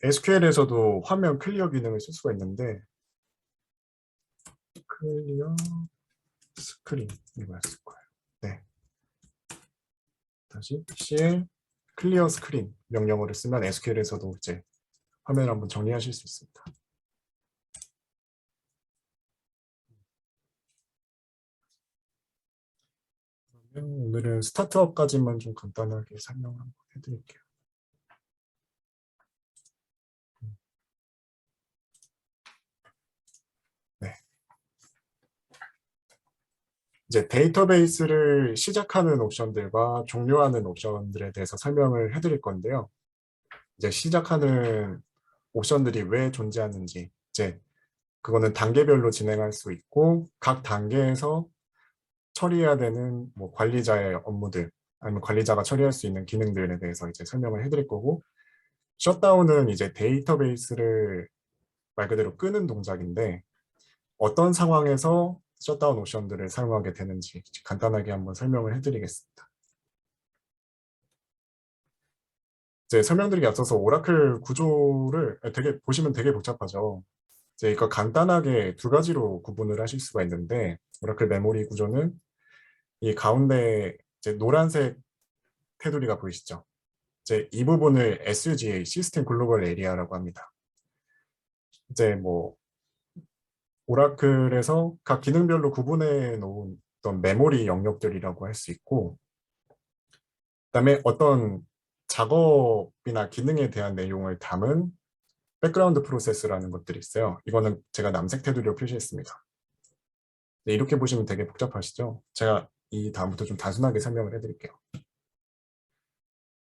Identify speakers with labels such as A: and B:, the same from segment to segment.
A: SQL에서도 화면 클리어 기능을 쓸 수가 있는데, 클리어 스크린 이거였을 거예요. 네. 다시 CL 클리어 스크린 명령어를 쓰면 SQL에서도 이제 화면을 한번 정리하실 수 있습니다. 그러면 오늘은 스타트업까지만 좀 간단하게 설명을 한번 해드릴게요. 네. 이제 데이터베이스를 시작하는 옵션들과 종료하는 옵션들에 대해서 설명을 해드릴 건데요. 이제 시작하는 옵션들이 왜 존재하는지, 이제 그거는 단계별로 진행할 수 있고 각 단계에서 처리해야 되는 뭐 관리자의 업무들 아니면 관리자가 처리할 수 있는 기능들에 대해서 이제 설명을 해드릴 거고, 셧다운은 이제 데이터베이스를 말 그대로 끄는 동작인데 어떤 상황에서 셧다운 옵션들을 사용하게 되는지 간단하게 한번 설명을 해드리겠습니다. 이제 설명드리기 앞서서 오라클 구조를 되게 보시면 되게 복잡하죠. 이제 이거 간단하게 두 가지로 구분을 하실 수가 있는데, 오라클 메모리 구조는 이 가운데 이제 노란색 테두리가 보이시죠? 이제 이 부분을 SGA, 시스템 글로벌 에리아라고 합니다. 이제 뭐 오라클에서 각 기능별로 구분해 놓은 어떤 메모리 영역들이라고 할 수 있고, 그다음에 어떤 작업이나 기능에 대한 내용을 담은 백그라운드 프로세스라는 것들이 있어요. 이거는 제가 남색 테두리로 표시했습니다. 네, 이렇게 보시면 되게 복잡하시죠? 제가 이 다음부터 좀 단순하게 설명을 해드릴게요.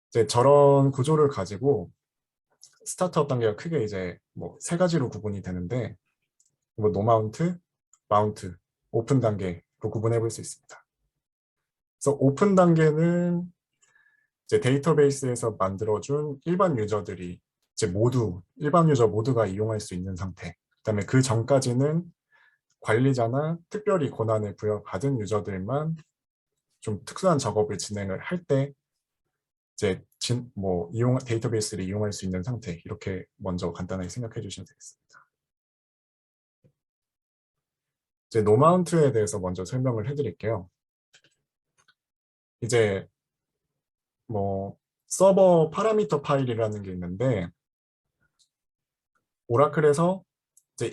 A: 이제 저런 구조를 가지고 스타트업 단계가 크게 이제 뭐 세 가지로 구분이 되는데, 뭐 노마운트, 마운트, 오픈 단계로 구분해 볼 수 있습니다. 그래서 오픈 단계는 이제 데이터베이스에서 만들어준 일반 유저들이 이제 모두 일반 유저 모두가 이용할 수 있는 상태. 그다음에 그 전까지는 관리자나 특별히 권한을 부여받은 유저들만 좀 특수한 작업을 진행을 할 때 이제 뭐 데이터베이스를 이용할 수 있는 상태, 이렇게 먼저 간단하게 생각해 주시면 되겠습니다. 이제 노마운트에 대해서 먼저 설명을 해드릴게요. 이제 뭐 서버 파라미터 파일이라는 게 있는데, 오라클에서 이제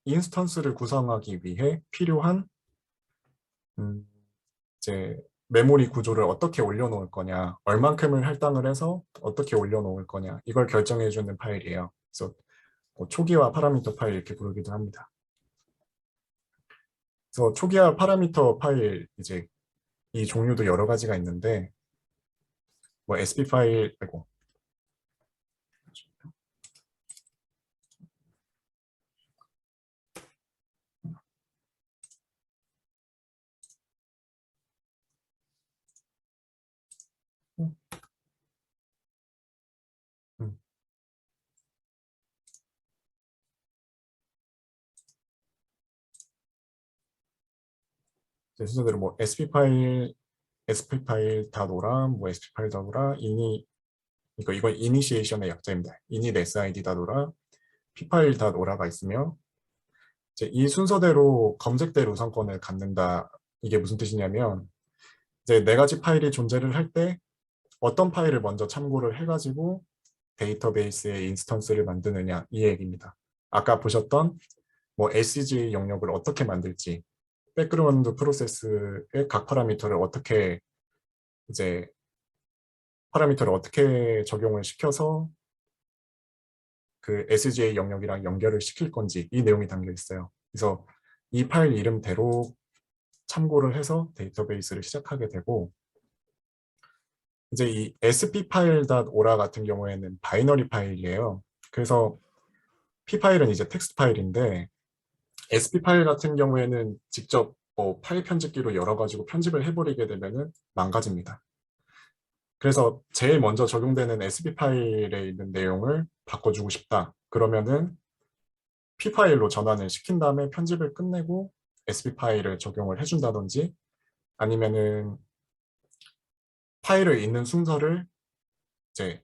A: 인스턴스를 구성하기 위해 필요한 이제 메모리 구조를 어떻게 올려놓을 거냐, 얼만큼을 할당을 해서 어떻게 올려놓을 거냐, 이걸 결정해주는 파일이에요. 그래서 뭐 초기화 파라미터 파일 이렇게 부르기도 합니다. 그래서 초기화 파라미터 파일 이제 이 종류도 여러 가지가 있는데, 뭐 SP 파일, 아이고, 음, 순서대로 뭐 SP 파일 다노라, 뭐 SP 파일 다노라, 이건 이니시에이션의 약자입니다. init SID 다노라, P 파일 다노라가 있으며, 이제 이 순서대로 검색대 우선권을 갖는다. 이게 무슨 뜻이냐면, 이제 네 가지 파일이 존재를 할 때 어떤 파일을 먼저 참고를 해가지고 데이터베이스의 인스턴스를 만드느냐, 이 얘기입니다. 아까 보셨던 뭐 SCGA 영역을 어떻게 만들지, 백그라운드 프로세스의 각 이제 파라미터를 어떻게 적용을 시켜서 그 SGA 영역이랑 연결을 시킬 건지, 이 내용이 담겨 있어요. 그래서 이 파일 이름대로 참고를 해서 데이터베이스를 시작하게 되고, 이제 이 sp 파일.ora 같은 경우에는 바이너리 파일이에요. 그래서 p 파일은 이제 텍스트 파일인데, sp 파일 같은 경우에는 직접 뭐 파일 편집기로 열어가지고 편집을 해버리게 되면은 망가집니다. 그래서 제일 먼저 적용되는 sp 파일에 있는 내용을 바꿔주고 싶다. 그러면은 P 파일로 전환을 시킨 다음에 편집을 끝내고 SB 파일을 적용을 해준다든지 아니면은 파일을 있는 순서를 이제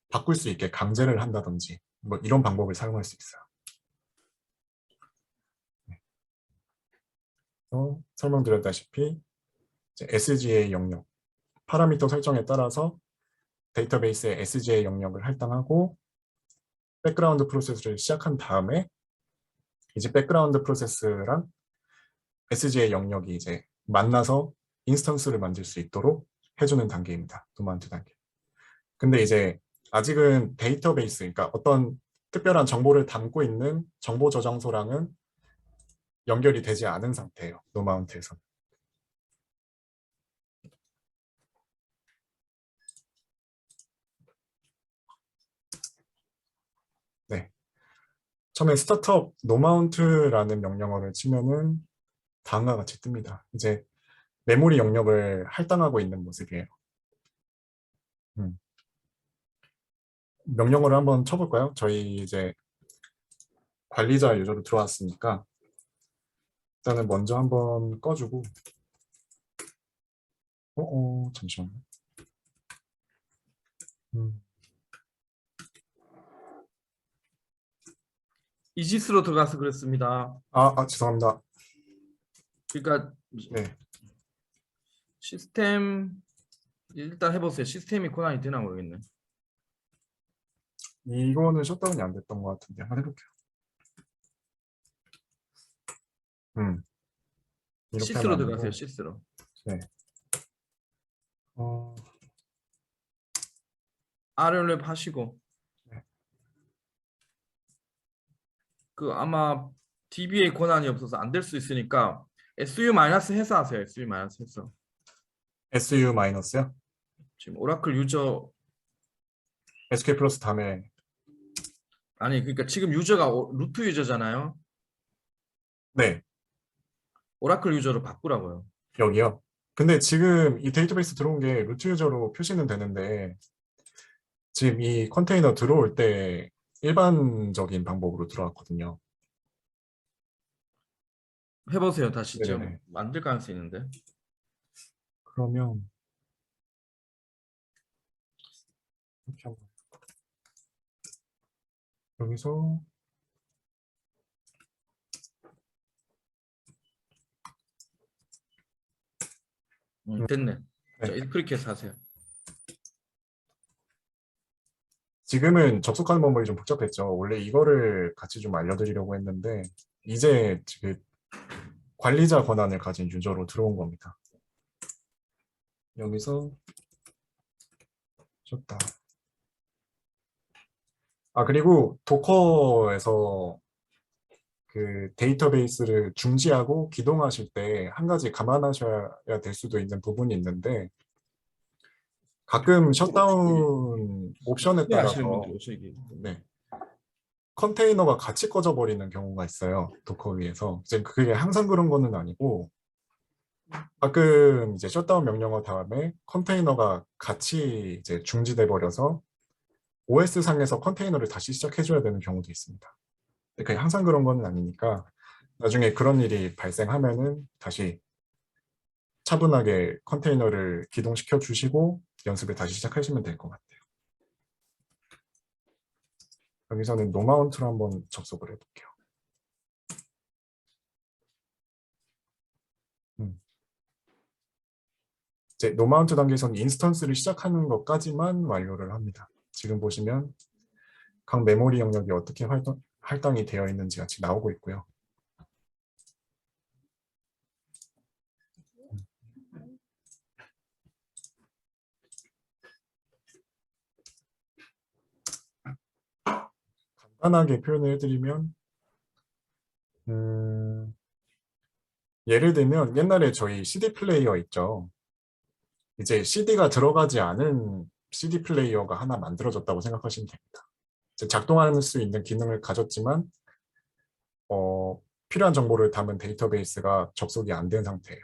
A: 바꿀 수 있게 강제를 한다든지 뭐 이런 방법을 사용할 수 있어요. 설명드렸다시피 이제 SGA 영역, 파라미터 설정에 따라서 데이터베이스의 SGA 영역을 할당하고 백그라운드 프로세스를 시작한 다음에 이제 백그라운드 프로세스랑 SGA 영역이 이제 만나서 인스턴스를 만들 수 있도록 해주는 단계입니다. 노마운트 단계. 근데 이제 아직은 데이터베이스, 그러니까 어떤 특별한 정보를 담고 있는 정보 저장소랑은 연결이 되지 않은 상태예요. 노마운트에서. 네. 처음에 스타트업 노마운트라는 명령어를 치면은 다음과 같이 뜹니다. 이제 메모리 영역을 할당하고 있는 모습이에요. 명령어를 한번 쳐볼까요? 저희 이제 관리자 유저로 들어왔으니까 일단은 먼저 한번 꺼주고 잠시만요. 음,
B: 이지스로 들어가서 그랬습니다.
A: 죄송합니다.
B: 그러니까
A: 네,
B: 시스템 일단 해보세요. 시스템이 고난이 되나 모르겠네.
A: 이거는 셧다운이 안 됐던 것 같은데 한번 해볼게요. 이렇게 하면
B: 시스로
A: 안
B: 들어가세요.
A: 되고,
B: 시스로.
A: 네. 어,
B: RL랩 하시고
A: 네.
B: 그 아마 DB에 권한이 없어서 안 될 수 있으니까 SU 마이너스 해서 하세요. SU 마이너스 해서.
A: SU 마이너스요?
B: 지금 오라클 유저
A: SK 플러스 다음에
B: 아니 그러니까 지금 유저가 루트 유저잖아요.
A: 네,
B: 오라클 유저로 바꾸라고요.
A: 여기요. 근데 지금 이 데이터베이스 들어온 게 루트 유저로 표시는 되는데 지금 이 컨테이너 들어올 때 일반적인 방법으로 들어왔거든요.
B: 해보세요. 다시 좀
A: 네네네.
B: 만들 가능성이 있는데.
A: 그러면 이렇게 한번 여기서
B: 됐네. 자,
A: 네.
B: 그렇게 해서 하세요.
A: 지금은 접속하는 방법이 좀 복잡했죠. 원래 이거를 같이 좀 알려드리려고 했는데 이제 지금 관리자 권한을 가진 유저로 들어온 겁니다. 여기서 줬다. 그리고 도커에서 그 데이터베이스를 중지하고 기동하실 때 한 가지 감안하셔야 될 수도 있는 부분이 있는데 가끔 셧다운 옵션에
B: 네, 아시는
A: 따라서
B: 분들 오시기.
A: 네, 컨테이너가 같이 꺼져 버리는 경우가 있어요. 도커 위에서. 이제 그게 항상 그런 거는 아니고 가끔 이제 셧다운 명령어 다음에 컨테이너가 같이 이제 중지돼 버려서 OS 상에서 컨테이너를 다시 시작해 줘야 되는 경우도 있습니다. 근데 그게 항상 그런 거는 아니니까 나중에 그런 일이 발생하면은 다시 차분하게 컨테이너를 기동시켜 주시고 연습을 다시 시작하시면 될 것 같아요. 여기서는 노마운트로 한번 접속을 해볼게요. 이제 노마운트 단계에서는 인스턴스를 시작하는 것까지만 완료를 합니다. 지금 보시면 각 메모리 영역이 어떻게 할당이 되어 있는지 같이 나오고 있고요. 간단하게 표현을 해드리면 예를 들면 옛날에 저희 CD 플레이어 있죠. 이제 CD가 들어가지 않은 CD 플레이어가 하나 만들어졌다고 생각하시면 됩니다. 작동할 수 있는 기능을 가졌지만 필요한 정보를 담은 데이터베이스가 접속이 안 된 상태예요.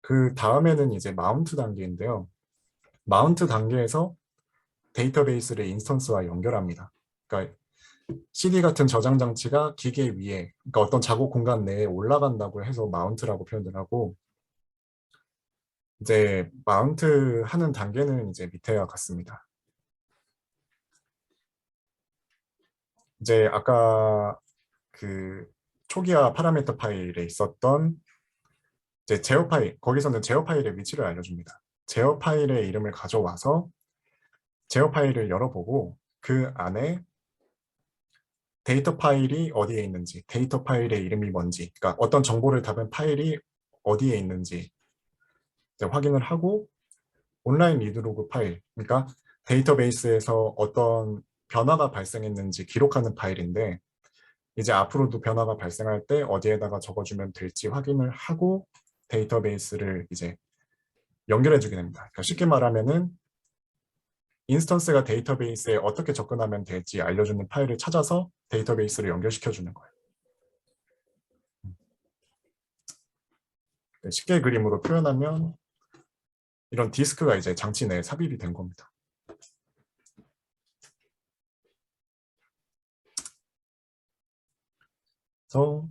A: 그 다음에는 이제 마운트 단계인데요. 마운트 단계에서 데이터베이스를 인스턴스와 연결합니다. 그러니까 CD 같은 저장 장치가 기계 위에, 그러니까 어떤 작업 공간 내에 올라간다고 해서 마운트라고 표현을 하고, 이제 마운트 하는 단계는 이제 밑에와 같습니다. 이제 아까 그 초기화 파라미터 파일에 있었던 이제 제어 파일, 거기서는 제어 파일의 위치를 알려줍니다. 제어 파일의 이름을 가져와서 제어 파일을 열어보고 그 안에 데이터 파일이 어디에 있는지, 데이터 파일의 이름이 뭔지, 그러니까 어떤 정보를 담은 파일이 어디에 있는지 이제 확인을 하고 온라인 리드로그 파일, 그러니까 데이터베이스에서 어떤 변화가 발생했는지 기록하는 파일인데 이제 앞으로도 변화가 발생할 때 어디에다가 적어주면 될지 확인을 하고 데이터베이스를 이제 연결해주게 됩니다. 그러니까 쉽게 말하면은 인스턴스가 데이터베이스에 어떻게 접근하면 될지 알려주는 파일을 찾아서 데이터베이스를 연결시켜주는 거예요. 쉽게 그림으로 표현하면 이런 디스크가 이제 장치 내에 삽입이 된 겁니다. 그래서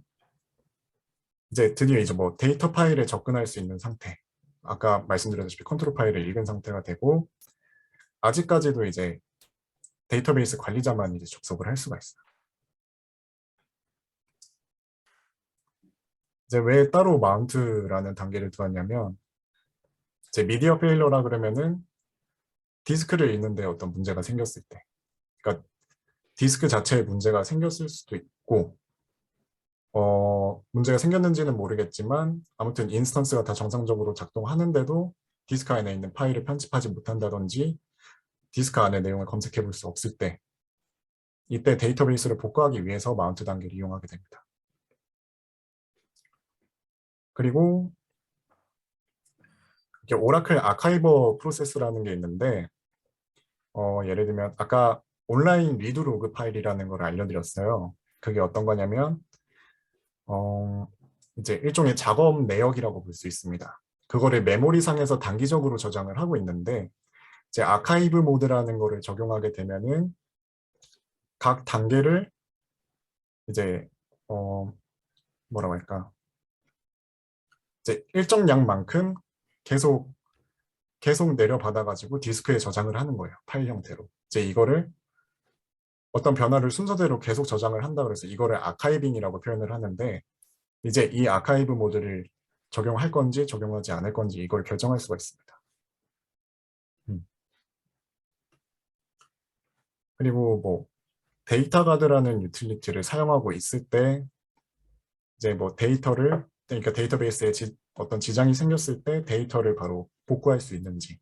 A: 이제 드디어 이제 뭐 데이터 파일에 접근할 수 있는 상태. 아까 말씀드렸다시피 컨트롤 파일을 읽은 상태가 되고 아직까지도 이제 데이터베이스 관리자만 이제 접속을 할 수가 있어요. 이제 왜 따로 마운트라는 단계를 두었냐면 이제 미디어 페일러라 그러면은 디스크를 읽는데 어떤 문제가 생겼을 때, 그러니까 디스크 자체에 문제가 생겼을 수도 있고 문제가 생겼는지는 모르겠지만 아무튼 인스턴스가 다 정상적으로 작동하는데도 디스크 안에 있는 파일을 편집하지 못한다든지 디스크 안에 내용을 검색해 볼 수 없을 때 이때 데이터베이스를 복구하기 위해서 마운트 단계를 이용하게 됩니다. 그리고 이렇게 오라클 아카이버 프로세스라는 게 있는데 예를 들면 아까 온라인 리드 로그 파일이라는 걸 알려드렸어요. 그게 어떤 거냐면 이제 일종의 작업 내역이라고 볼 수 있습니다. 그거를 메모리상에서 단기적으로 저장을 하고 있는데 이제 아카이브 모드라는 거를 적용하게 되면은 각 단계를 이제 뭐라고 할까 이제 일정 양만큼 계속 내려받아 가지고 디스크에 저장을 하는 거예요. 파일 형태로. 이제 이거를 어떤 변화를 순서대로 계속 저장을 한다 그래서 이거를 아카이빙이라고 표현을 하는데 이제 이 아카이브 모드를 적용할 건지 적용하지 않을 건지 이걸 결정할 수가 있습니다. 그리고 뭐 데이터 가드라는 유틸리티를 사용하고 있을 때 이제 뭐 데이터를 그러니까 데이터베이스에 어떤 지장이 생겼을 때 데이터를 바로 복구할 수 있는지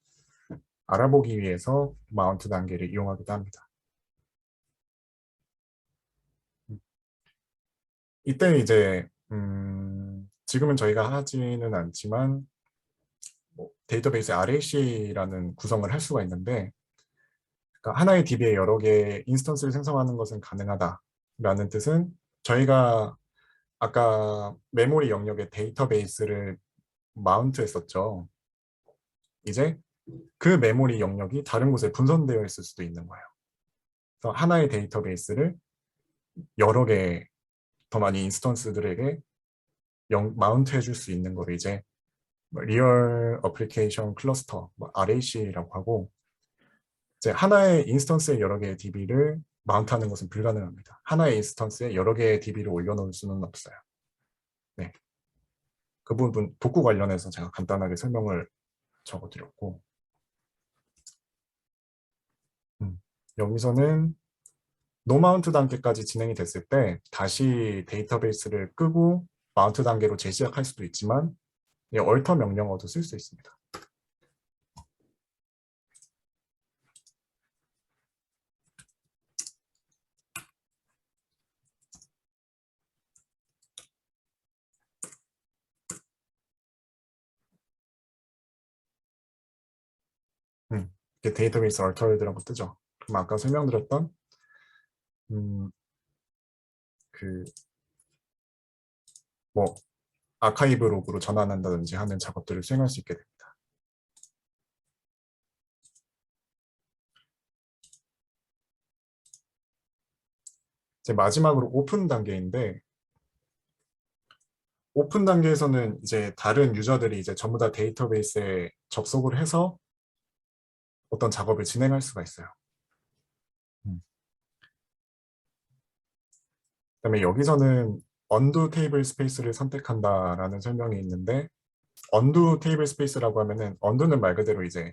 A: 알아보기 위해서 마운트 단계를 이용하기도 합니다. 이때 이제 지금은 저희가 하지는 않지만 뭐 데이터베이스 RAC라는 구성을 할 수가 있는데 그러니까 하나의 DB에 여러 개의 인스턴스를 생성하는 것은 가능하다라는 뜻은 저희가 아까 메모리 영역의 데이터베이스를 마운트 했었죠. 이제 그 메모리 영역이 다른 곳에 분산되어 있을 수도 있는 거예요. 그래서 하나의 데이터베이스를 여러 개 더 많이 인스턴스들에게 마운트 해줄 수 있는 거를 이제 리얼 어플리케이션 클러스터 RAC라고 하고 이제 하나의 인스턴스에 여러 개의 DB를 마운트하는 것은 불가능합니다. 하나의 인스턴스에 여러 개의 DB를 올려놓을 수는 없어요. 네, 그 부분 복구 관련해서 제가 간단하게 설명을 적어드렸고 여기서는 노마운트 단계까지 진행이 됐을 때 다시 데이터베이스를 끄고 마운트 단계로 재시작할 수도 있지만 얼터 명령어도 쓸 수 있습니다. 이게 데이터베이스 얼터라고 뜨죠. 그럼 아까 설명드렸던 그 뭐 아카이브 로그로 전환한다든지 하는 작업들을 수행할 수 있게 됩니다. 이제 마지막으로 오픈 단계인데, 오픈 단계에서는 이제 다른 유저들이 이제 전부 다 데이터베이스에 접속을 해서 어떤 작업을 진행할 수가 있어요. 그다음에 여기서는 undo 테이블 스페이스를 선택한다라는 설명이 있는데, undo 테이블 스페이스라고 하면은 undo는 말 그대로 이제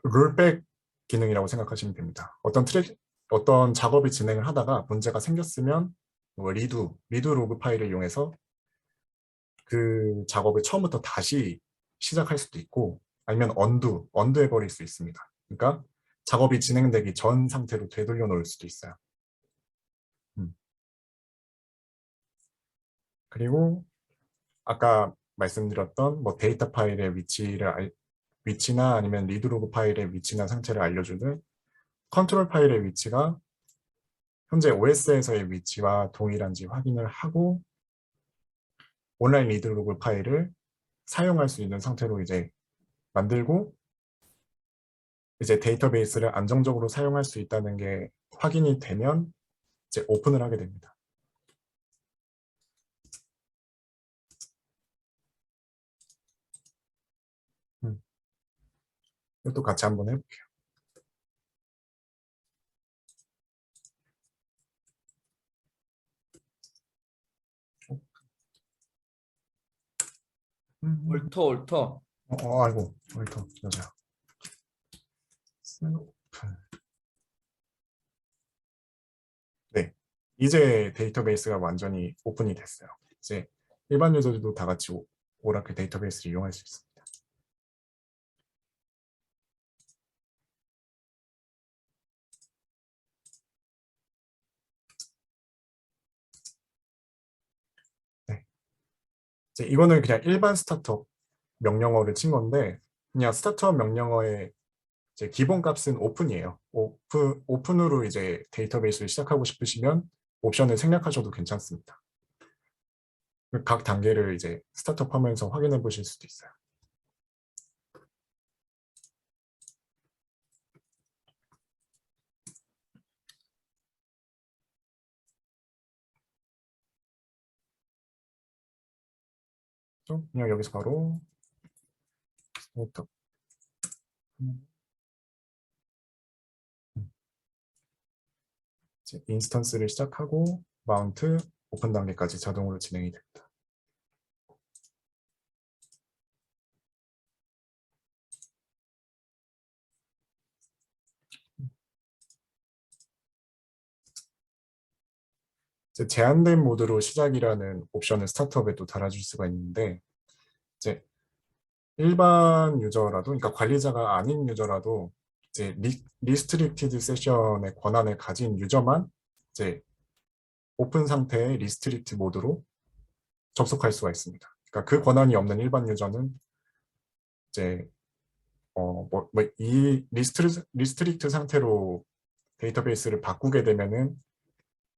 A: 롤백 기능이라고 생각하시면 됩니다. 어떤 작업을 진행을 하다가 문제가 생겼으면 뭐 리드 로그 파일을 이용해서 그 작업을 처음부터 다시 시작할 수도 있고, 아니면 언두 해버릴 수 있습니다. 그러니까 작업이 진행되기 전 상태로 되돌려 놓을 수도 있어요. 그리고 아까 말씀드렸던 뭐 데이터 파일의 위치나 아니면 리드 로그 파일의 위치나 상태를 알려주는 컨트롤 파일의 위치가 현재 OS에서의 위치와 동일한지 확인을 하고, 온라인 리드 로그 파일을 사용할 수 있는 상태로 이제 만들고, 이제 데이터베이스를 안정적으로 사용할 수 있다는 게 확인이 되면 이제 오픈을 하게 됩니다. 이것도 같이 한번 해볼게요.
B: 옳터.
A: 아이고, 더 여자. 오픈. 네, 이제 데이터베이스가 완전히 오픈이 됐어요. 이제 일반 유저들도 다 같이 오라클 데이터베이스를 이용할 수 있습니다. 네. 이제 이거는 그냥 일반 스타트업 명령어를 친 건데, 그냥 스타트업 명령어의 이제 기본 값은 오픈이에요. 오픈으로 이제 데이터베이스를 시작하고 싶으시면 옵션을 생략하셔도 괜찮습니다. 각 단계를 이제 스타트업 하면서 확인해 보실 수도 있어요. 그냥 여기서 바로 스타트업. 이제 인스턴스를 시작하고 마운트, 오픈 단계까지 자동으로 진행이 됩니다. 이제 제한된 모드로 시작이라는 옵션을 스타트업에 또 달아줄 수가 있는데, 이제 일반 유저라도, 그러니까 관리자가 아닌 유저라도 이제 리스트릭티드 세션의 권한을 가진 유저만 이제 오픈 상태의 리스트릭트 모드로 접속할 수가 있습니다. 그러니까 그 권한이 없는 일반 유저는 이제 이 리스트릭트 상태로 데이터베이스를 바꾸게 되면은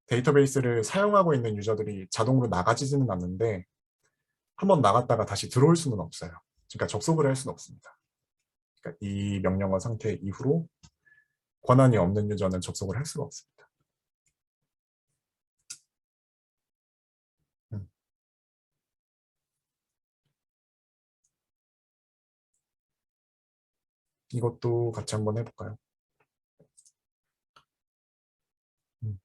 A: 데이터베이스를 사용하고 있는 유저들이 자동으로 나가지는 않는데, 한번 나갔다가 다시 들어올 수는 없어요. 그러니까 접속을 할 수는 없습니다. 그러니까 이 명령어 상태 이후로 권한이 없는 유저는 접속을 할 수가 없습니다. 음, 이것도 같이 한번 해볼까요? 음,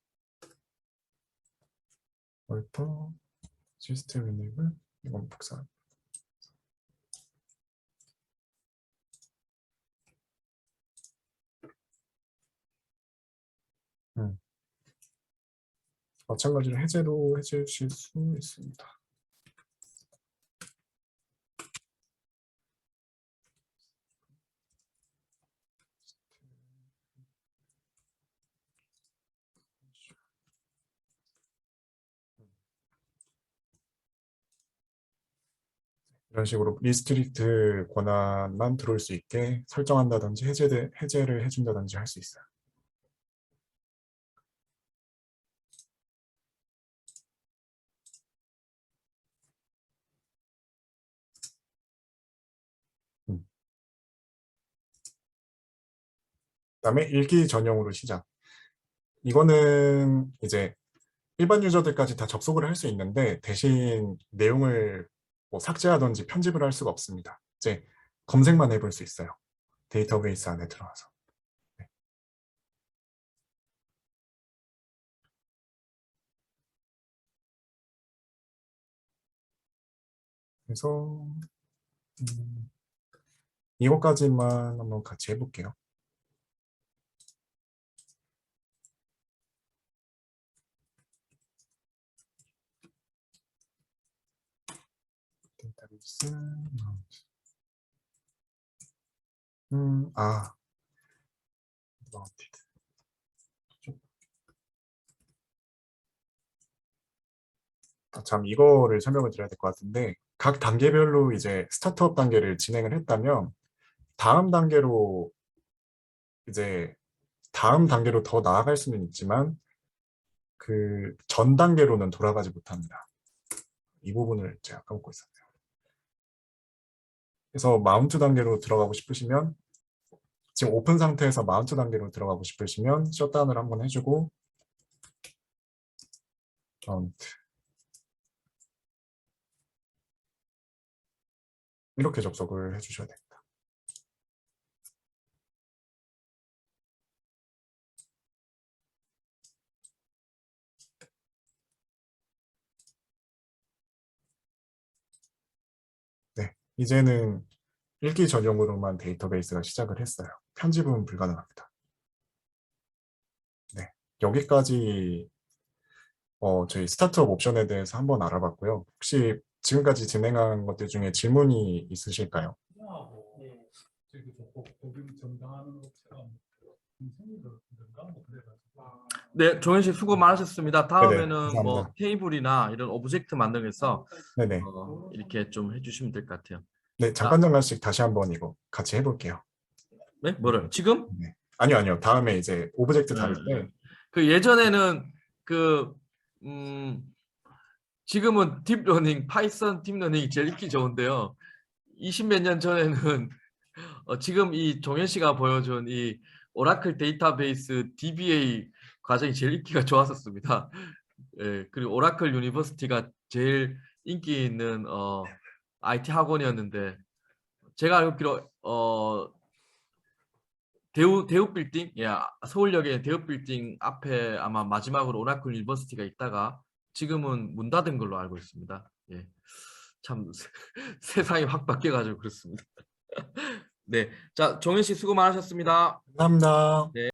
A: 얼터 시스템 이네이블, 이건 복사. 음, 마찬가지로 해제도 해주실 수 있습니다. 이런 식으로 리스트릭트 권한만 들어올 수 있게 설정한다든지 해제를 해준다든지 할 수 있어요. 그다음에 읽기 전용으로 시작. 이거는 이제 일반 유저들까지 다 접속을 할 수 있는데 대신 내용을 뭐 삭제하든지 편집을 할 수가 없습니다. 이제 검색만 해볼 수 있어요. 데이터베이스 안에 들어가서. 네. 그래서 이것까지만 한번 같이 해볼게요. 데이터베이스 마운티드. 참 이거를 설명을 드려야 될 것 같은데 각 단계별로 이제 스타트업 단계를 진행을 했다면 다음 단계로 이제 다음 단계로 더 나아갈 수는 있지만 그 전 단계로는 돌아가지 못합니다. 이 부분을 제가 까먹고 있었네요. 그래서 마운트 단계로 들어가고 싶으시면 지금 오픈 상태에서 마운트 단계로 들어가고 싶으시면 셧다운을 한번 해주고 마운트 이렇게 접속을 해주셔야 됩니다. 네, 이제는 읽기 전용으로만 데이터베이스가 시작을 했어요. 편집은 불가능합니다. 네, 여기까지 저희 스타트업 옵션에 대해서 한번 알아봤고요. 혹시 지금까지 진행한 것들 중에 질문이 있으실까요?
C: 네. 저기 고객 전담하는 업체가 생기던가 뭐 그래가지고.
B: 네, 종현 씨 수고 많으셨습니다.
A: 네네,
B: 다음에는 뭐
A: 감사합니다.
B: 테이블이나 이런 오브젝트 만들어서
A: 네네.
B: 이렇게 좀 해주시면 될 것 같아요.
A: 네, 잠깐씩 다시 한번 이거 같이 해볼게요.
B: 네, 뭐를 지금?
A: 네. 아니요. 다음에 이제 오브젝트 다룰 때.
B: 그 예전에는 그 지금은 딥러닝, 파이썬 딥러닝이 제일 읽기 좋은데요. 20몇 년 전에는 지금 이 종현 씨가 보여준 이 오라클 데이터베이스 DBA 과정이 제일 읽기가 좋았었습니다. 예, 그리고 오라클 유니버시티가 제일 인기 있는 IT 학원이었는데 제가 알기로 대우 빌딩, 서울역에 대우 빌딩 앞에 아마 마지막으로 오라클 유니버시티가 있다가 지금은 문 닫은 걸로 알고 있습니다. 예, 참 세상이 확 바뀌어가지고 그렇습니다. 네, 자 종현 씨 수고 많으셨습니다.
A: 감사합니다.
B: 네.